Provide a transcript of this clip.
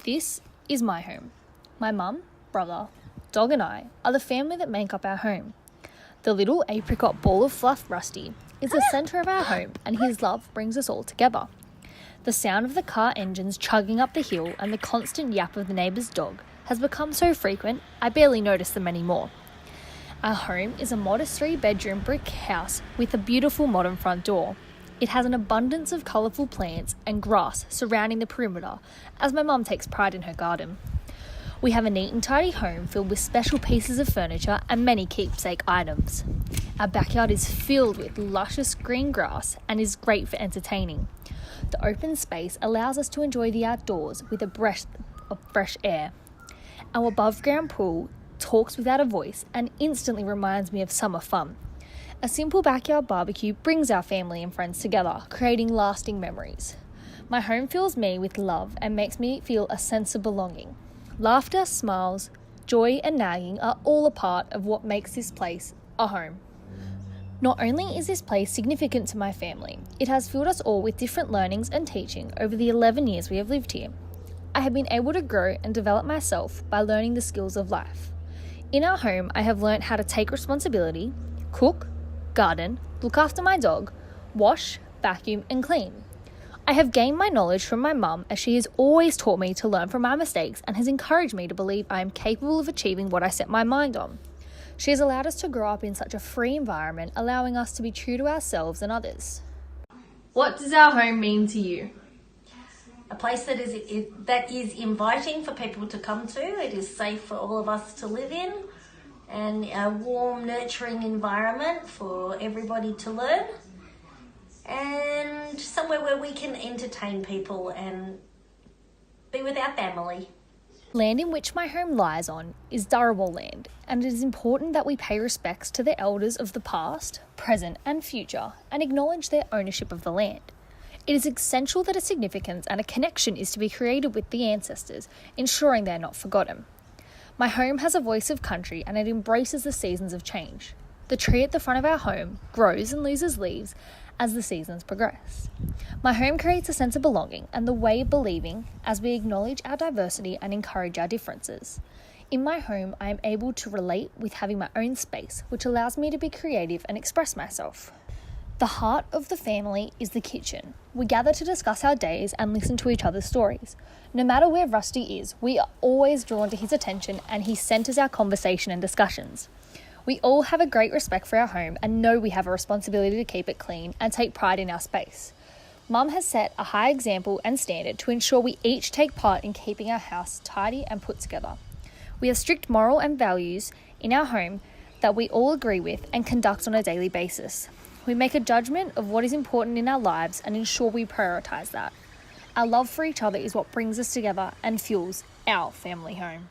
This is my home. My mum, brother, dog and I are the family that make up our home. The little apricot ball of fluff Rusty is the centre of our home, and his love brings us all together. The sound of the car engines chugging up the hill and the constant yap of the neighbour's dog has become so frequent I barely notice them anymore. Our home is a modest 3-bedroom brick house with a beautiful modern front door. It has an abundance of colourful plants and grass surrounding the perimeter, as my mum takes pride in her garden. We have a neat and tidy home filled with special pieces of furniture and many keepsake items. Our backyard is filled with luscious green grass and is great for entertaining. The open space allows us to enjoy the outdoors with a breath of fresh air. Our above-ground pool talks without a voice and instantly reminds me of summer fun. A simple backyard barbecue brings our family and friends together, creating lasting memories. My home fills me with love and makes me feel a sense of belonging. Laughter, smiles, joy and nagging are all a part of what makes this place a home. Not only is this place significant to my family, it has filled us all with different learnings and teaching over the 11 years we have lived here. I have been able to grow and develop myself by learning the skills of life. In our home, I have learnt how to take responsibility, cook, garden, look after my dog, wash, vacuum and clean. I have gained my knowledge from my mum, as she has always taught me to learn from my mistakes and has encouraged me to believe I am capable of achieving what I set my mind on. She has allowed us to grow up in such a free environment, allowing us to be true to ourselves and others. What does our home mean to you? A place that is inviting for people to come to. It is safe for all of us to live in, and a warm, nurturing environment for everybody to learn, and somewhere where we can entertain people and be with our family. Land in which my home lies on is Dharawal land, and it is important that we pay respects to the elders of the past, present and future and acknowledge their ownership of the land. It is essential that a significance and a connection is to be created with the ancestors, ensuring they are not forgotten. My home has a voice of country and it embraces the seasons of change. The tree at the front of our home grows and loses leaves as the seasons progress. My home creates a sense of belonging and the way of believing as we acknowledge our diversity and encourage our differences. In my home, I am able to relate with having my own space, which allows me to be creative and express myself. The heart of the family is the kitchen. We gather to discuss our days and listen to each other's stories. No matter where Rusty is, we are always drawn to his attention and he centres our conversation and discussions. We all have a great respect for our home and know we have a responsibility to keep it clean and take pride in our space. Mum has set a high example and standard to ensure we each take part in keeping our house tidy and put together. We have strict moral and values in our home that we all agree with and conduct on a daily basis. We make a judgment of what is important in our lives and ensure we prioritise that. Our love for each other is what brings us together and fuels our family home.